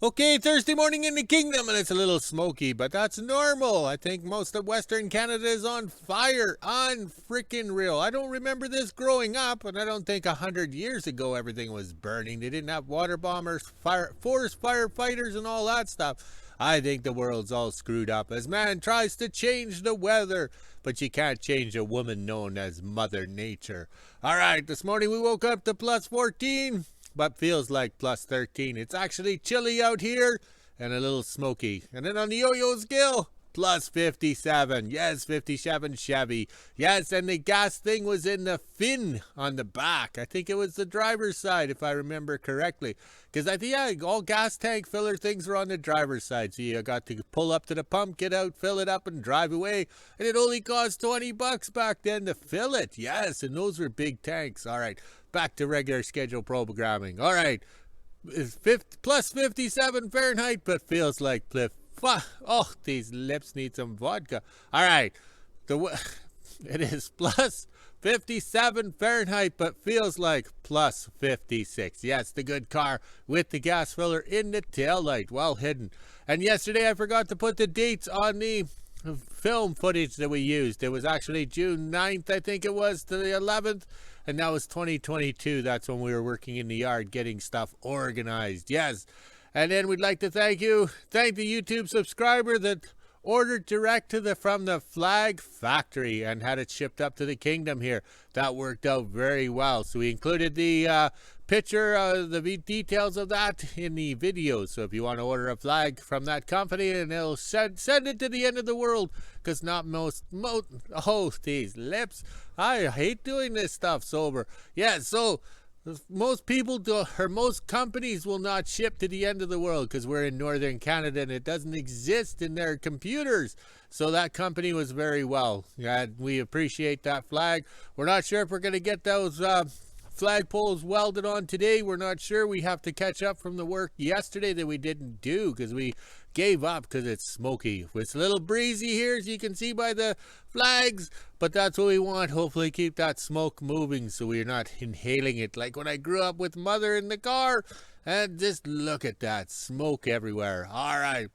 Okay, Thursday morning in the kingdom, and it's a little smoky, but that's normal. I think most of Western Canada is on fire, on freaking real. I don't remember this growing up, and I don't think 100 years ago everything was burning. They didn't have water bombers, forest firefighters, and all that stuff. I think the world's all screwed up as man tries to change the weather, but you can't change a woman known as Mother Nature. All right, this morning we woke up to plus 14. But feels like plus 13. It's actually chilly out here and a little smoky. And then on the yo-yo scale, plus 57. Yes, 57 Chevy. Yes, and the gas thing was in the fin on the back. I think it was the driver's side, if I remember correctly. Because I think, yeah, all gas tank filler things are on the driver's side. So you got to pull up to the pump, get out, fill it up, and drive away. And it only cost $20 back then to fill it. Yes, and those were big tanks. All right, back to regular schedule programming. All right, it's plus 57 Fahrenheit, but feels like oh, these lips need some vodka. All right, it is plus 57 Fahrenheit, but feels like plus 56. Yes, the good car with the gas filler in the taillight, well hidden. And yesterday I forgot to put the dates on the film footage that we used. It was actually June 9th, I think it was, to the 11th. And that was 2022. That's when we were working in the yard getting stuff organized. Yes. And then we'd like to thank the YouTube subscriber that ordered direct from the flag factory and had it shipped up to the kingdom here. That worked out very well. So we included the picture, the details of that in the video. So if you want to order a flag from that company, and they'll send it to the end of the world, because not oh, these lips. I hate doing this stuff sober. Yeah, so most people most companies will not ship to the end of the world because we're in northern Canada and it doesn't exist in their computers. So that company was very well. Yeah, we appreciate that flag. We're not sure if we're going to get those flagpoles welded on today. We're not sure. We have to catch up from the work yesterday that we didn't do because we gave up because it's smoky. It's a little breezy here, as you can see by the flags, but that's what we want. Hopefully keep that smoke moving so we're not inhaling it like when I grew up with mother in the car. And just look at that smoke everywhere. All right.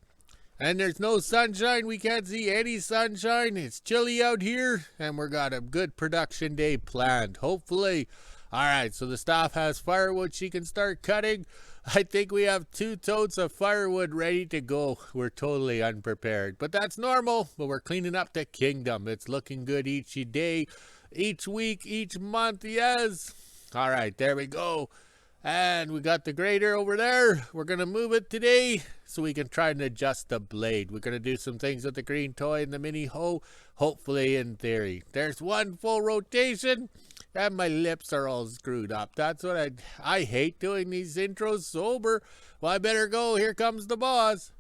And there's no sunshine. We can't see any sunshine. It's chilly out here, and we've got a good production day planned, hopefully. All right, so the staff has firewood she can start cutting. I think we have 2 totes of firewood ready to go. We're totally unprepared, but that's normal. But we're cleaning up the kingdom. It's looking good each day, each week, each month. Yes. All right, there we go. And we got the grader over there. We're going to move it today so we can try and adjust the blade. We're going to do some things with the green toy and the mini hoe, hopefully, in theory. There's one full rotation, and my lips are all screwed up. That's what I hate doing these intros sober. Well, I better go. Here comes the boss.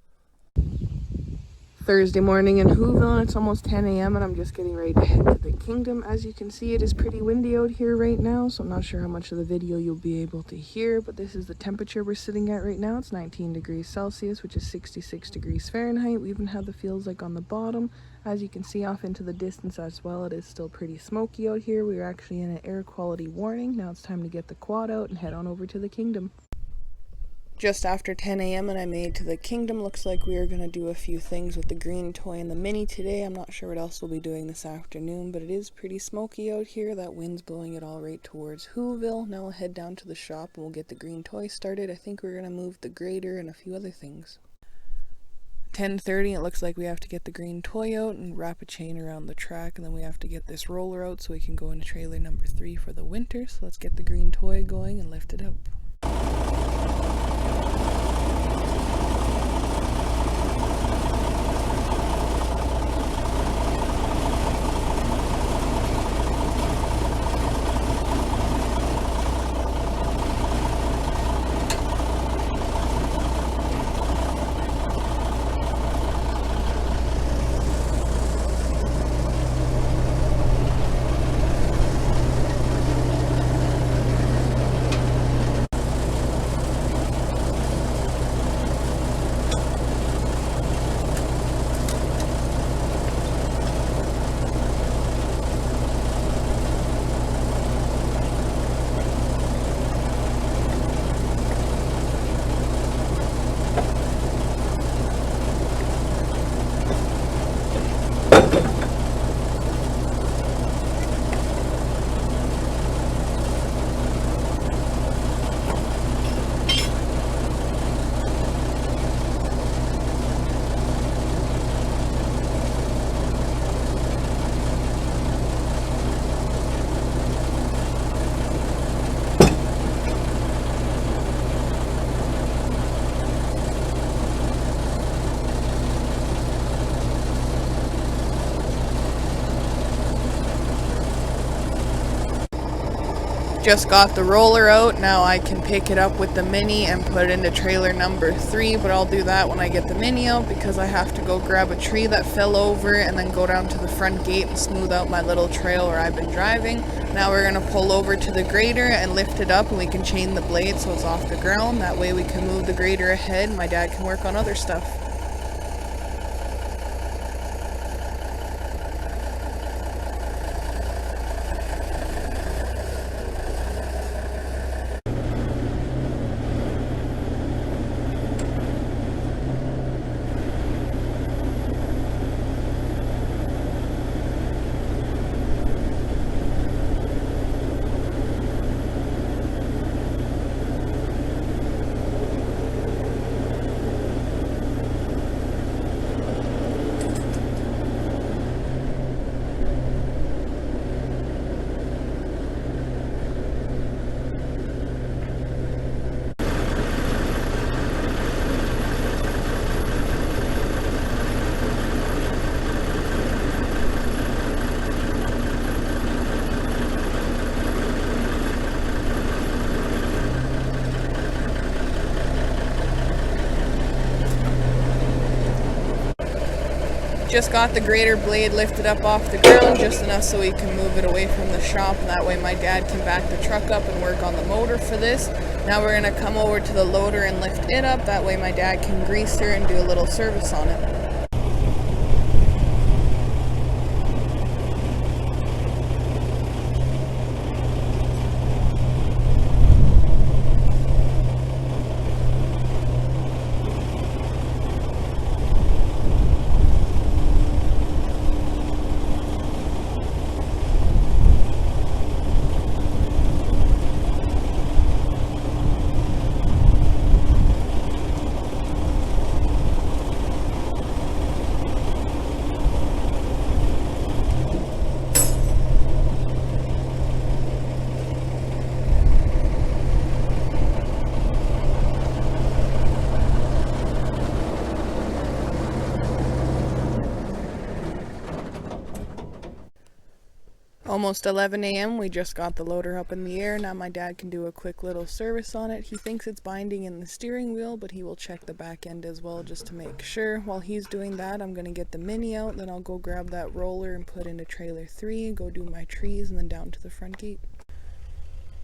Thursday morning in WHO-ville, and it's almost 10 a.m. and I'm just getting ready to head to the kingdom. As you can see, it is pretty windy out here right now, so I'm not sure how much of the video you'll be able to hear, but this is the temperature we're sitting at right now. It's 19 degrees Celsius, which is 66 degrees Fahrenheit. We even have the feels like on the bottom. As you can see off into the distance as well, it is still pretty smoky out here. We are actually in an air quality warning. Now it's time to get the quad out and head on over to the kingdom. Just after 10 a.m. and I made it to the kingdom. Looks like we are going to do a few things with the green toy and the mini today. I'm not sure what else we'll be doing this afternoon, but it is pretty smoky out here. That wind's blowing it all right towards WHO-ville. Now we'll head down to the shop and we'll get the green toy started. I think we're going to move the grader and a few other things. 10:30, it looks like we have to get the green toy out and wrap a chain around the track, and then we have to get this roller out so we can go into trailer number 3 for the winter. So let's get the green toy going and lift it up. Just got the roller out. Now I can pick it up with the mini and put it into trailer number 3, but I'll do that when I get the mini out because I have to go grab a tree that fell over and then go down to the front gate and smooth out my little trail where I've been driving. Now we're going to pull over to the grader and lift it up, and we can chain the blade so it's off the ground. That way we can move the grader ahead and my dad can work on other stuff. Just got the grader blade lifted up off the ground just enough so we can move it away from the shop, and that way my dad can back the truck up and work on the motor for this. Now we're going to come over to the loader and lift it up, that way my dad can grease her and do a little service on it. Almost 11 a.m. We just got the loader up in the air. Now my dad can do a quick little service on it. He thinks it's binding in the steering wheel, but he will check the back end as well just to make sure. While he's doing that, I'm going to get the mini out, then I'll go grab that roller and put into trailer 3, go do my trees, and then down to the front gate.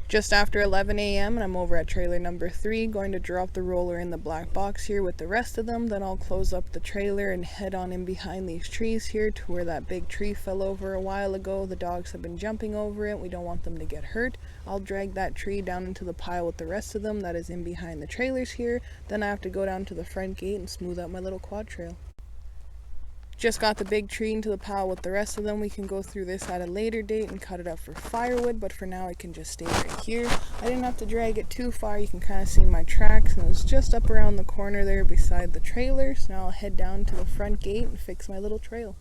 Just after 11 a.m. and I'm over at trailer number 3, going to drop the roller in the black box here with the rest of them. Then I'll close up the trailer and head on in behind these trees here to where that big tree fell over a while ago. The dogs have been jumping over it. We don't want them to get hurt. I'll drag that tree down into the pile with the rest of them that is in behind the trailers here. Then I have to go down to the front gate and smooth out my little quad trail. Just got the big tree into the pile with the rest of them. We can go through this at a later date and cut it up for firewood, but for now it can just stay right here. I didn't have to drag it too far. You can kind of see my tracks, and it was just up around the corner there beside the trailer. So now I'll head down to the front gate and fix my little trail.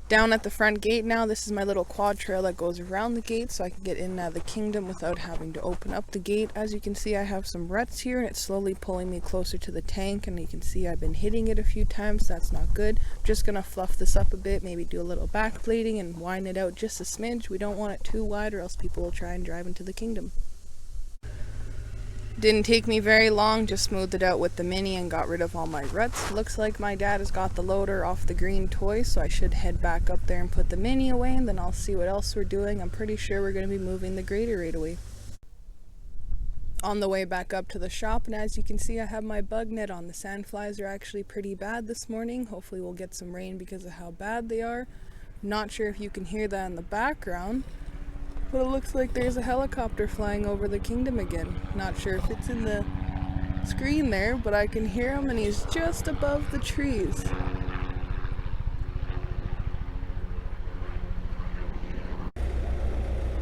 Down at the front gate now, this is my little quad trail that goes around the gate so I can get in and out of the kingdom without having to open up the gate. As you can see, I have some ruts here and it's slowly pulling me closer to the tank, and you can see I've been hitting it a few times. That's not good. I'm just gonna fluff this up a bit, maybe do a little back plating and widen it out just a smidge. We don't want it too wide or else people will try and drive into the kingdom. Didn't take me very long, just smoothed it out with the mini and got rid of all my ruts. Looks like my dad has got the loader off the green toy, so I should head back up there and put the mini away, and then I'll see what else we're doing. I'm pretty sure we're going to be moving the grader right away. On the way back up to the shop, and as you can see, I have my bug net on. The sandflies are actually pretty bad this morning. Hopefully we'll get some rain because of how bad they are. Not sure if you can hear that in the background, but it looks like there's a helicopter flying over the kingdom again. Not sure if it's in the screen there, but I can hear him and he's just above the trees.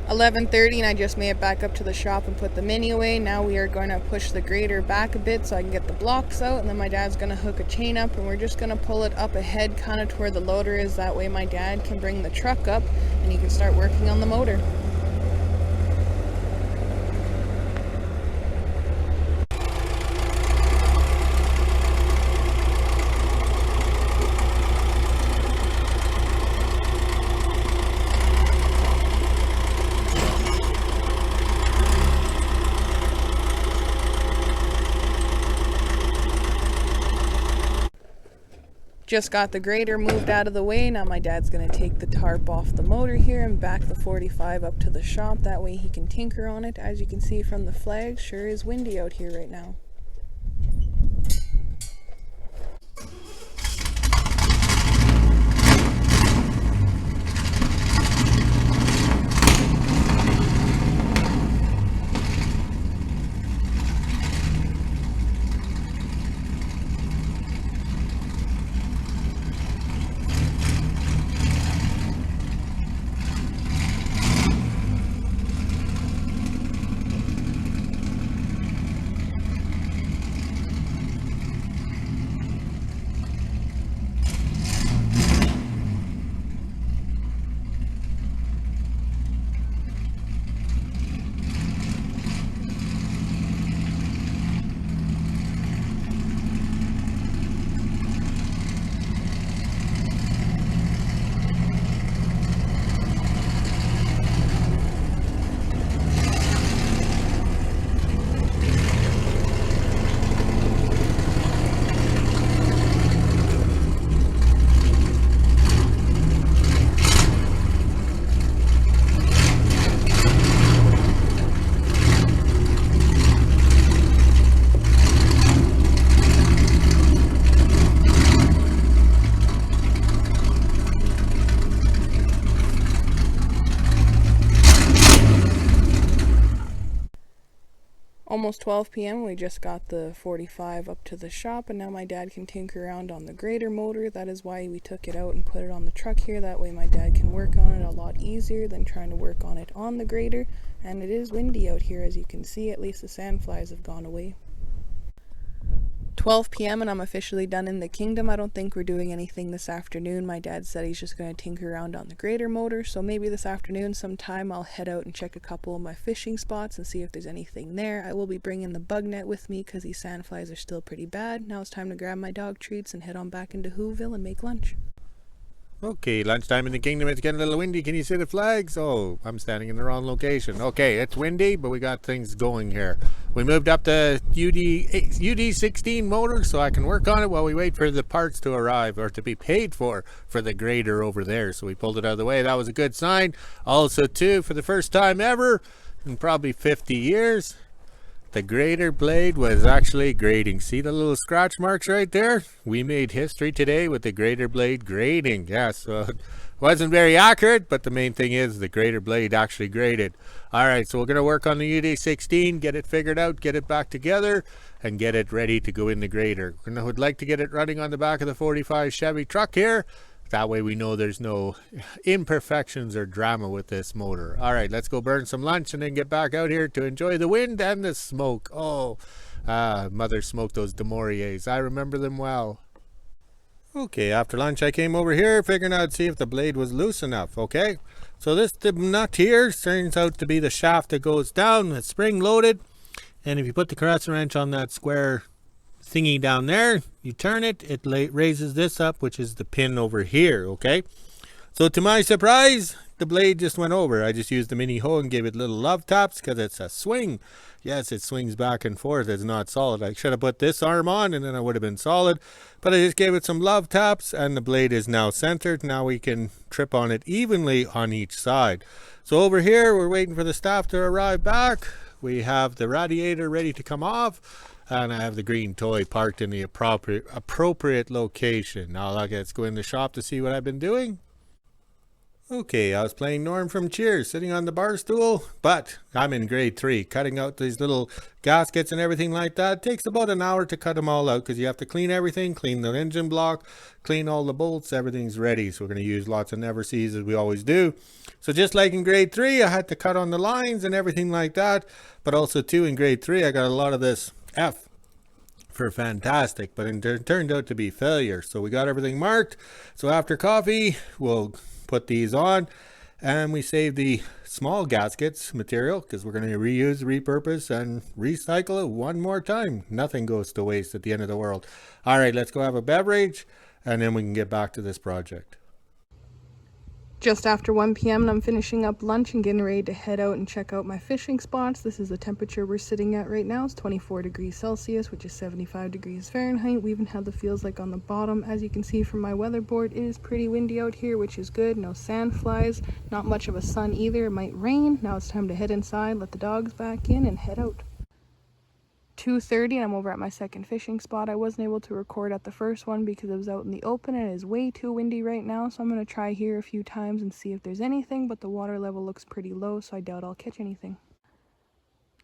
$11:30 and I just made it back up to the shop and put the mini away. Now we are going to push the grader back a bit so I can get the blocks out, and then my dad's going to hook a chain up and we're just going to pull it up ahead kind of to where the loader is. That way my dad can bring the truck up and he can start working on the motor. Just got the grader moved out of the way. Now my dad's gonna take the tarp off the motor here and back the 45 up to the shop. That way he can tinker on it. As you can see from the flag, sure is windy out here right now. Almost 12 p.m. We just got the 45 up to the shop, and now my dad can tinker around on the grader motor. That is why we took it out and put it on the truck here. That way my dad can work on it a lot easier than trying to work on it on the grader. And it is windy out here, as you can see. At least the sand flies have gone away. 12 p.m. and I'm officially done in the kingdom. I don't think we're doing anything this afternoon. My dad said he's just going to tinker around on the grader motor, so maybe this afternoon sometime I'll head out and check a couple of my fishing spots and see if there's anything there. I will be bringing the bug net with me because these sand flies are still pretty bad. Now it's time to grab my dog treats and head on back into WHO-ville and make lunch. Okay, lunchtime in the kingdom. It's getting a little windy. Can you see the flags? Oh, I'm standing in the wrong location. Okay, it's windy, but we got things going here. We moved up the UD16 motor so I can work on it while we wait for the parts to arrive or to be paid for the grader over there. So we pulled it out of the way. That was a good sign. Also, too, for the first time ever in probably 50 years, the grader blade was actually grading. See the little scratch marks right there? We made history today with the grader blade grading. Yeah, so it wasn't very accurate, but the main thing is the grader blade actually graded. All right, so we're going to work on the UD16, get it figured out, get it back together, and get it ready to go in the grader. I would like to get it running on the back of the 45 Chevy truck here. That way we know there's no imperfections or drama with this motor. All right, let's go burn some lunch and then get back out here to enjoy the wind and the smoke. Oh, mother smoked those DIEvorce. I remember them well. Okay, after lunch I came over here figuring out see if the blade was loose enough. Okay, so this nut here turns out to be the shaft that goes down. It's spring loaded, and if you put the crescent wrench on that square thingy down there, you turn it, it raises this up, which is the pin over here. Okay, so to my surprise, the blade just went over. I just used the mini hoe and gave it little love taps because it's a swing. Yes, it swings back and forth. It's not solid. I should have put this arm on and then I would have been solid, but I just gave it some love taps and the blade is now centered. Now we can trip on it evenly on each side. So over here we're waiting for the staff to arrive back. We have the radiator ready to come off, and I have the green toy parked in the appropriate location. Now let's go in the shop to see what I've been doing. Okay, I was playing Norm from Cheers, sitting on the bar stool, but I'm in grade 3, cutting out these little gaskets and everything like that. It takes about an hour to cut them all out because you have to clean everything, clean the engine block, clean all the bolts, everything's ready. So we're going to use lots of never sees as we always do. So just like in grade 3, I had to cut on the lines and everything like that, but also too in grade 3, I got a lot of this F for fantastic, but it turned out to be failure. So we got everything marked. So after coffee, we'll put these on and we save the small gaskets material because we're going to reuse, repurpose, and recycle it one more time. Nothing goes to waste at the end of the world. All right, let's go have a beverage and then we can get back to this project. Just after 1 p.m. and I'm finishing up lunch and getting ready to head out and check out my fishing spots. This is the temperature we're sitting at right now. It's 24 degrees Celsius, which is 75 degrees Fahrenheit. We even have the feels like on the bottom. As you can see from my weather board, it is pretty windy out here, which is good. No sand flies, not much of a sun either. It might rain. Now it's time to head inside, let the dogs back in, and head out. 2:30 and I'm over at my second fishing spot. I wasn't able to record at the first one because it was out in the open and it is way too windy right now, so I'm going to try here a few times and see if there's anything, but the water level looks pretty low, so I doubt I'll catch anything.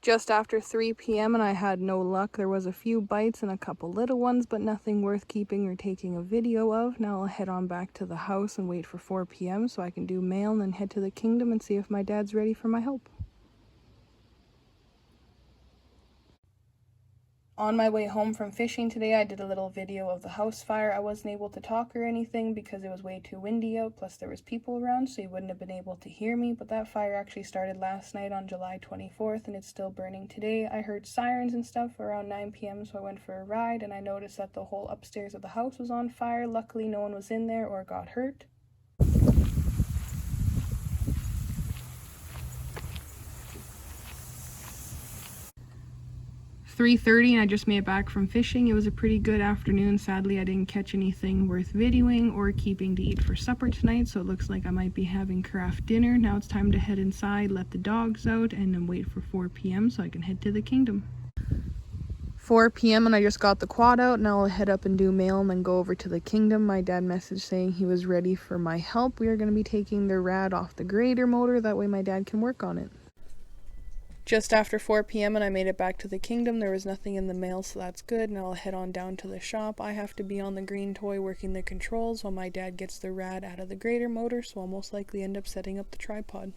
Just after 3 p.m. and I had no luck. There was a few bites and a couple little ones, but nothing worth keeping or taking a video of. Now I'll head on back to the house and wait for 4 p.m. so I can do mail and then head to the kingdom and see if my dad's ready for my help. On my way home from fishing today, I did a little video of the house fire. I wasn't able to talk or anything because it was way too windy out, plus there was people around, so you wouldn't have been able to hear me. But that fire actually started last night on July 24th, and it's still burning today. I heard sirens and stuff around 9 p.m, so I went for a ride, and I noticed that the whole upstairs of the house was on fire. Luckily, no one was in there or got hurt. 3:30 and I just made it back from fishing. It was a pretty good afternoon. Sadly, I didn't catch anything worth videoing or keeping to eat for supper tonight, so it looks like I might be having craft dinner. Now it's time to head inside, let the dogs out, and then wait for 4 p.m. so I can head to the kingdom. 4 p.m. and I just got the quad out. Now I'll head up and do mail and then go over to the kingdom. My dad messaged saying he was ready for my help. We are going to be taking the rad off the grader motor. That way my dad can work on it. Just after 4 p.m. and I made it back to the kingdom. There was nothing in the mail, so that's good. Now I'll head on down to the shop. I have to be on the green toy working the controls while my dad gets the rad out of the grader motor, so I'll most likely end up setting up the tripod.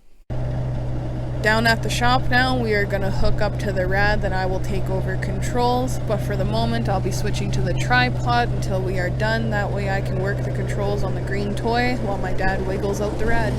Down at the shop now, we are going to hook up to the rad, then I will take over controls. But for the moment, I'll be switching to the tripod until we are done. That way I can work the controls on the green toy while my dad wiggles out the rad.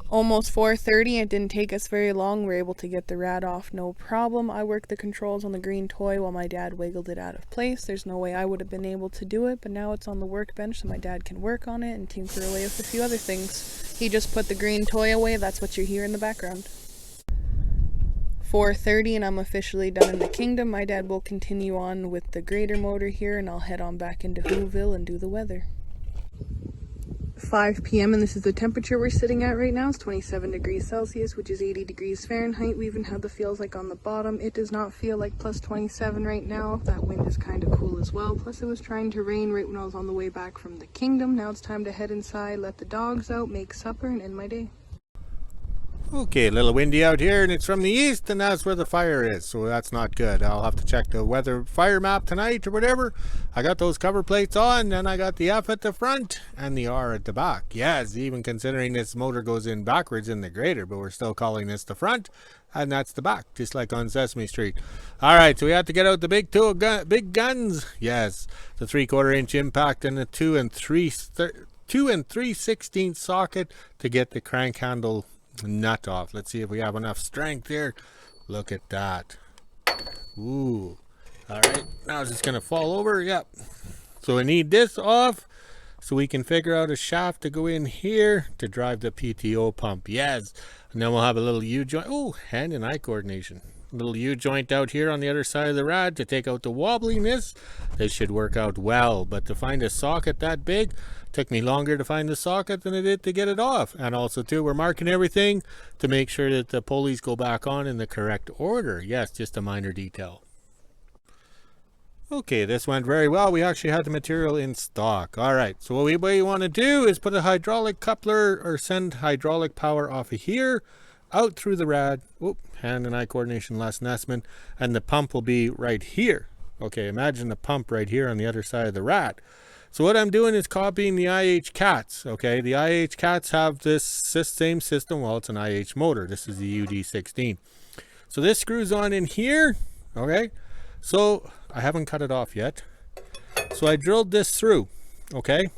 Almost 4:30. It didn't take us very long. We were able to get the rad off no problem. I worked the controls on the green toy while my dad wiggled it out of place. There's no way I would have been able to do it, but now it's on the workbench so my dad can work on it and tinker away with a few other things. He just put the green toy away. That's what you hear in the background. 4:30 and I'm officially done in the kingdom. My dad will continue on with the grader motor here and I'll head on back into WHO-ville and do the weather. 5 p.m. and this is the temperature we're sitting at right now. It's 27 degrees Celsius, which is 80 degrees Fahrenheit. We even have the feels like on the bottom. It does not feel like plus 27 right now. That wind is kind of cool as well. Plus it was trying to rain right when I was on the way back from the kingdom. Now it's time to head inside, let the dogs out, make supper, and end my day. Okay, a little windy out here, and it's from the east, and that's where the fire is, so that's not good. I'll have to check the weather fire map tonight or whatever. I got those cover plates on, and I got the F at the front and the R at the back. Yes, even considering this motor goes in backwards in the grader, but we're still calling this the front, and that's the back, just like on Sesame Street. All right, so we have to get out the big big guns. Yes, the 3/4 inch impact and the 2 3/16 socket to get the crank handle nut off. Let's see if we have enough strength here. Look at that. Ooh. All right, now it's just gonna fall over. Yep. So we need this off so we can figure out a shaft to go in here to drive the PTO pump. Yes. And then we'll have a little U-joint. Oh, hand and eye coordination. A little U-joint out here on the other side of the rad to take out the wobbliness. This should work out well, but to find a socket that big took me longer to find the socket than it did to get it off. And also too, we're marking everything to make sure that the pulleys go back on in the correct order. Yes, just a minor detail. Okay, this went very well. We actually had the material in stock. All right, so what we want to do is put a hydraulic coupler or send hydraulic power off of here out through the rad. Oop, hand and eye coordination, last Nessman, and the pump will be right here. Okay, imagine the pump right here on the other side of the rad. So what I'm doing is copying the IH cats. Okay, the IH cats have this same system. Well, it's an IH motor. This is the UD16. So this screws on in here. Okay, so I haven't cut it off yet. So I drilled this through. Okay,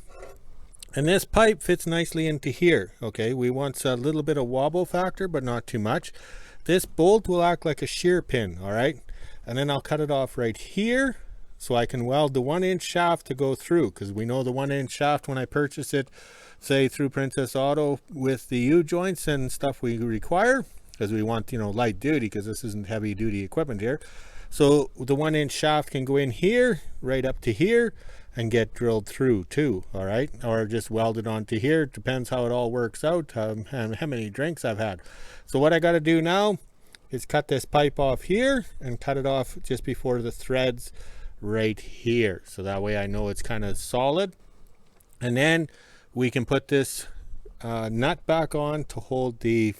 and this pipe fits nicely into here. Okay, we want a little bit of wobble factor, but not too much. This bolt will act like a shear pin. All right, and then I'll cut it off right here, so I can weld the 1-inch shaft to go through, because we know the 1-inch shaft when I purchase it, say through Princess Auto, with the U-joints and stuff we require, because we want, light duty, because this isn't heavy duty equipment here. So the 1-inch shaft can go in here, right up to here, and get drilled through too, all right? Or just welded onto here, depends how it all works out, and how many drinks I've had. So what I gotta do now is cut this pipe off here, and cut it off just before the threads right here, so that way I know it's kind of solid. And then we can put this nut back on to hold the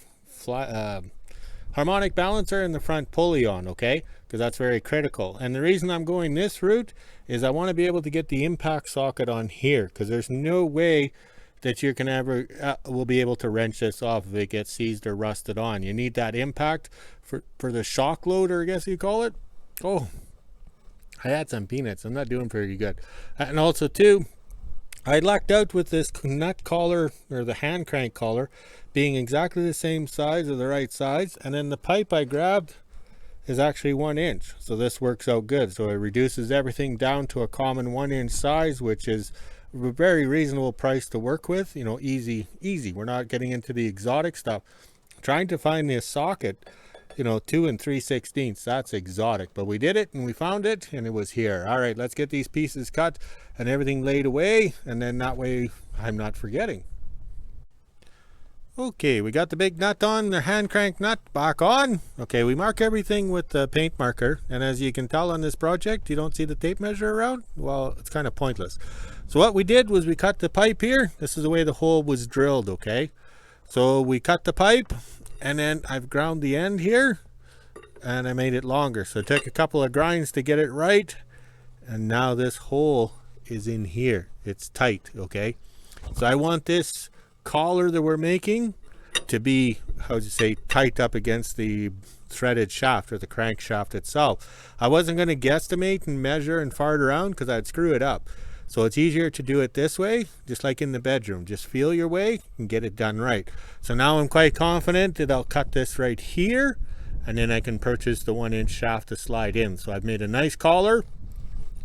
harmonic balancer and the front pulley on, okay, because that's very critical. And the reason I'm going this route is I want to be able to get the impact socket on here, because there's no way that you can ever will be able to wrench this off if it gets seized or rusted on. You need that impact for the shock loader, I guess you call it. Oh, I had some peanuts. I'm not doing very good. And also too, I lucked out with this nut collar, or the hand crank collar, being exactly the same size, or the right size. And then the pipe I grabbed is actually 1 inch. So this works out good. So it reduces everything down to a common 1-inch size, which is a very reasonable price to work with. Easy. We're not getting into the exotic stuff. Trying to find this socket, 2 3/16, that's exotic, but we did it and we found it and it was here. All right, let's get these pieces cut and everything laid away, and then that way I'm not forgetting. Okay, we got the big nut on, the hand crank nut back on. Okay, we mark everything with the paint marker, and as you can tell on this project, you don't see the tape measure around. Well, it's kind of pointless. So what we did was we cut the pipe here. This is the way the hole was drilled. Okay, so we cut the pipe, and then I've ground the end here, and I made it longer. So it took a couple of grinds to get it right, and now this hole is in here. It's tight. Okay, so I want this collar that we're making to be, tight up against the threaded shaft, or the crankshaft itself. I wasn't going to guesstimate and measure and fart around, because I'd screw it up. So it's easier to do it this way, just like in the bedroom. Just feel your way and get it done right. So now I'm quite confident that I'll cut this right here, and then I can purchase the 1-inch shaft to slide in. So I've made a nice collar,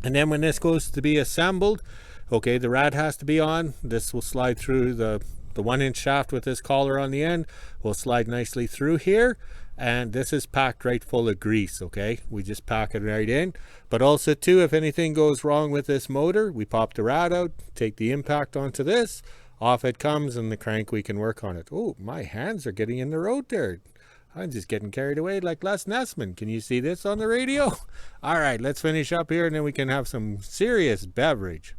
and then when this goes to be assembled, okay, the rad has to be on. This will slide through the 1-inch shaft with this collar on the end. Will slide nicely through here, and this is packed right full of grease. Okay, we just pack it right in. But also too, if anything goes wrong with this motor, we pop the rad out, take the impact onto this, off it comes, and the crank, we can work on it. Oh, my hands are getting in the road there. I'm just getting carried away like Les Nessman. Can you see this on the radio? All right, let's finish up here, and then we can have some serious beverage.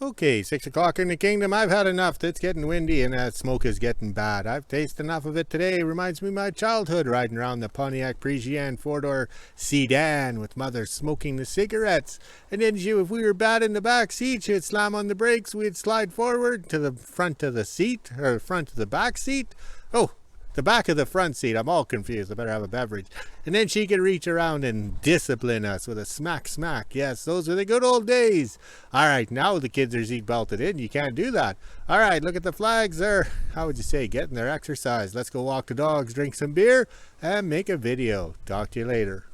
Okay, 6 o'clock in the kingdom. I've had enough. It's getting windy and that smoke is getting bad. I've tasted enough of it today. Reminds me of my childhood riding around the Pontiac Parisienne 4-door sedan with mother smoking the cigarettes. And then if we were bad in the back seat, she'd slam on the brakes. We'd slide forward to the front of the seat, or front of the back seat. Oh, the back of the front seat. I'm all confused. I better have a beverage. And then she could reach around and discipline us with a smack, smack. Yes, those were the good old days. All right, now the kids are seat belted in. You can't do that. All right, look at the flags. They're, how would you say, getting their exercise. Let's go walk the dogs, drink some beer, and make a video. Talk to you later.